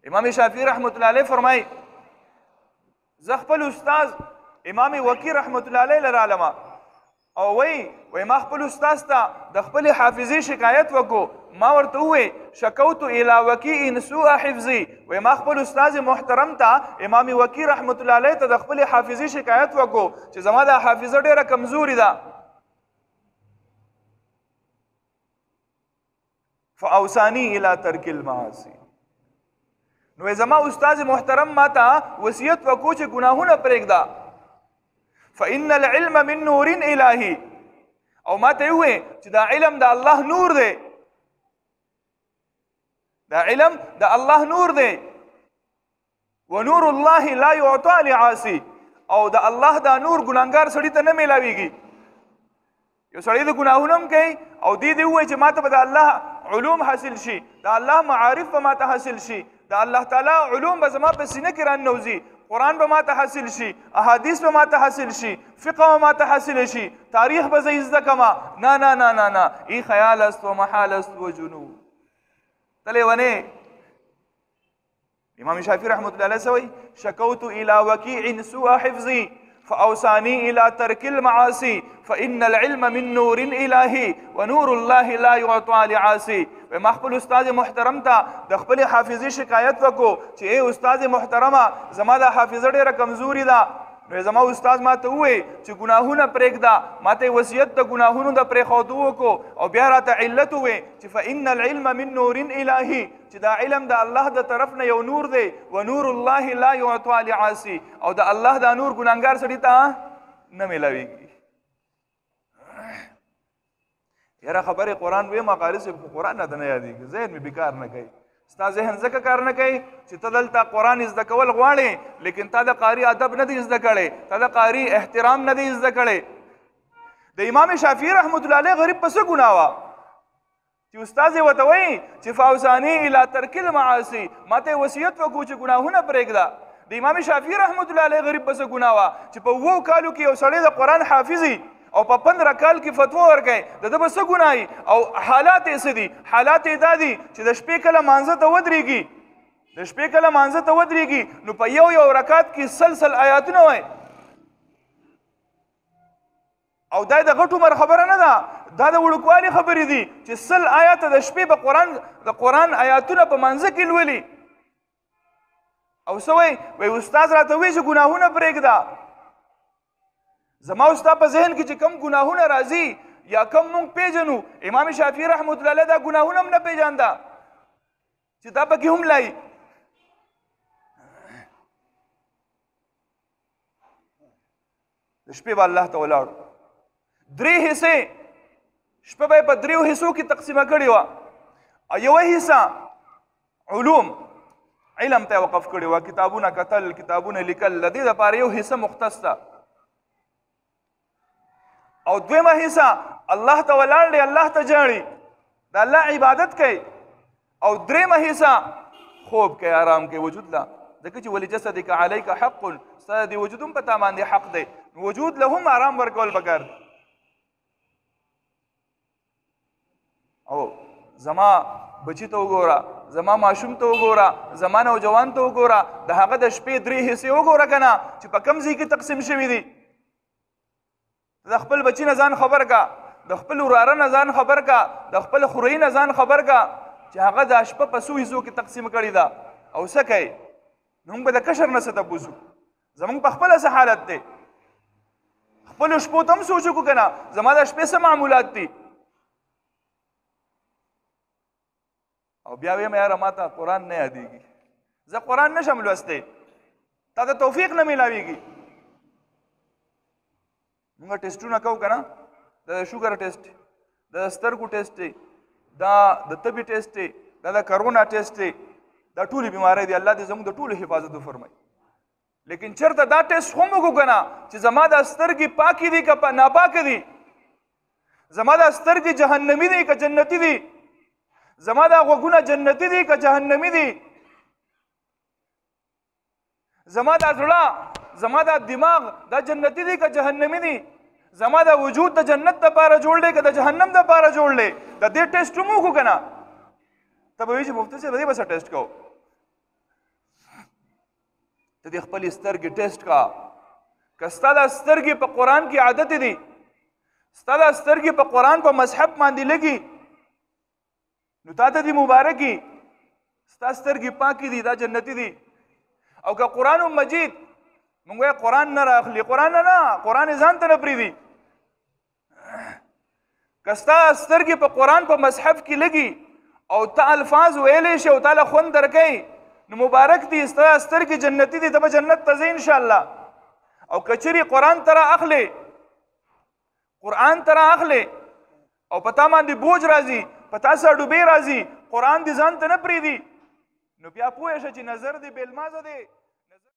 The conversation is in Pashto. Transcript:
امام شافعي رحمت الله علیه فرمای زه خپل استاد امام وکی رحمت الله علیه لرالما او وای ما خپل استاد ته د خپل حافظي شکایت وکړو ما ورته ووی شکوت الی وکی سوء حفظي وای ما خپل استاد محترم ته امام وکی رحمت الله علیه ته د خپل حافظي شکایت وکړو چې زما د حافظه ډیره کمزوري ده فاوصانی الی ترک المعاصی نو زما استاد محترم ما ته وصیت وکړو چې ګناهونه پرېږده فإن العلم من نور الهی او ما ته وې چې دا علم د الله نور دی دا علم د الله نور دی ونور الله لا يعطى لعاصي او د الله دا نور ګناهګار سړی ته نه میلاویږي یو سړی د ګناهونو هم کوي او دې وې چې ما ته به د الله علوم حاصل شي د الله معارف به ما ته حاصل شي د الله تعالی علوم به زما په سینه کې راننوځي قرآن به ما ته حاصل شي احادیث به ما ته حاصل شي فقه به ما ته حاصل شي تاریخ به زه زده کما نه نه نه نه نه ای خیال است و محال است و جنون تلیونه امام شافعی رحمت الله علیه سوی شکوت الی وکیع سوء حفظی فأوصاني إلى ترك المعاصي فإن العلم من نور إلهي ونور الله لا يعطى لعاصي ما خپل استاد محترم ته د خپل حافظي شکایت وکړو چې ای استاد محترمه زما د حافظه ډیره کمزوري ده نو زما استاد ما ته ووی چې ګناهونه پرېږده ما ته وصیت د ګناهونو د پرېښودو وکړو او بیا راته علت ووی چې فإن العلم من نور إلهي چې دا علم د الله د طرف نه یو نور دی ونور الله لا يعطى لعاصي او د الله دا نور ګناهګار سړي ته نه میلاویږي یاره خبرې قرآن وې مقالې صرف قرآن نه نه یادېږي ذهن مې بیکار نه کوي ستا ذهن ځکه کار نه کوي چې ته دلته قرآن زده کول غواړې لیکن تا د قاري ادب نه دی زده کړی تا د قاري احترام نه دی زده کړی د امام شافعي رحمت الله علیه غریب په څه ګناه وه چې استاد یې ورته وایي چې فاوصاني الی ترک المعاصي ما ته وصیت وکړو چې ګناهونه پرېږده د امام شافعي رحمت الله علیه غریب په څه ګناه وه چې په 2 کالو کې یو سړی د قرآن حافظي او په 15 کال کې فتوا ورکړي د ده به څه ګناه او حالات یې څه دي حالات یې دا دي چې د شپې کله مانځه ته ودرېږي د شپې کله مانځه ته ودرېږي نو په یو رکعت کې سل آیاتونه وایي او دا د غټ عمر خبره نه ده دا د وړوکوالي خبرې دي چې 100 آیاته د شپې د قرآن آیاتونه په مانځه کې لولي او څه وایي استاد راته وایي چې ګناهونه پرېږده زما ستا په ذهن کې چې کم ګناهونه راځي یا کم مونږ پیژنو امام شافعي رحمت الله علیه دا ګناهونه هم نه پیژانده چې دا پکې هم لایي د شپې به الله ته ولاړو 3 حصې شپه به یې په 3 حصو کې تقسیمه کړې وه او یوه حصه علوم علم ته وقف کړې وه کتابونه کتل کتابونه لیکل د دې دپاره یو حصه مختص ده او دویمه حصہ الله ته ولاړ دی الله ته جاړي د الله عبادت کوي او دریمه حصہ خوب کوي آرام کوي وجود لا ځکه چې ولجسدک علیک حق ستا د وجود هم په تا باندې حق دی وجود له هم آرام ورکول پکار او زما بچی ته وګوره زما ماشوم ته وګوره زما نوجوان ته وګوره د هغه د شپې 3 حصې وګوره که نه چې په کوم ځای کې تقسیم شوي دي د خپل بچی نه ځان خبر کا د خپل وراره نه ځان خبر کا د خپل خورۍ نه ځان خبر کا چې هغه د شپه په 100 حصو کې تقسیم کړي ده او څه کوي نو موږ به د کشر نه څه تپوسو زموږ په خپله څه حالت دی خپلو شپو ته هم سوچ وکړو که نه زما د شپې څه معمولات دي او بیا ویم یاره ما ته قرآن نه یادېږي زه قرآن نشم لوستی تا ته توفیق نه میلاویږي موږ ټیسټونه کوو که نه دا د شوګر ټیسټ دا د سترګو ټیسټ دی دا د تبې ټیسټ دی دا د کرونا ټیسټ دی دا ټولې بیماری دی الله دې زموږ د ټولو حفاظت وفرمایي لیکن چېرته دا ټیسټ هم وکړو که نه چې زما دا سترګې پاکې دي که ناپاکه دي زما دا سترګې جهنمي دي که جنتي دي زما دا غوږونه جنتي دي که جهنمي دي زما دا زړه زما دا دماغ دا جنتی دی که جهنمی دی زما دا وجود د جنت دپاره جوړ دی که د جهنم دپاره جوړ دی د دې ټیسټ هم وکړو که نه ته به وایي چې مفتي صاحب د دې به څه ټیسټ کوو ته دې خپلې سترګې ټیسټ کا که ستا دا سترګې په قرآن کې عادت دي ستا دا سترګې په قرآن په مصحف باندې لګي نو تا ته دې مبارکي ستا سترګې پاکې دي دا جنتي دي او که قرآن مجید موږ وایو قرآن نه راخلي قرآن نه قرآن یې ځان ته نه پرېږدي که ستا سترګې په قرآن په مصحف کې لګي او ته الفاظ ویلی شي او تا له خوند درکوي نو مبارک دي ستا سترګې جنتي دي ته به جنت ته ځې انشاءالله او که چیرې قرآن ته رااخلې او په تا باندې بوج راځي په تا سره ډوبې راځي قرآن دې ځان ته نه پرېږدي نو بیا پوه شه چې نظر دې بې المازه دی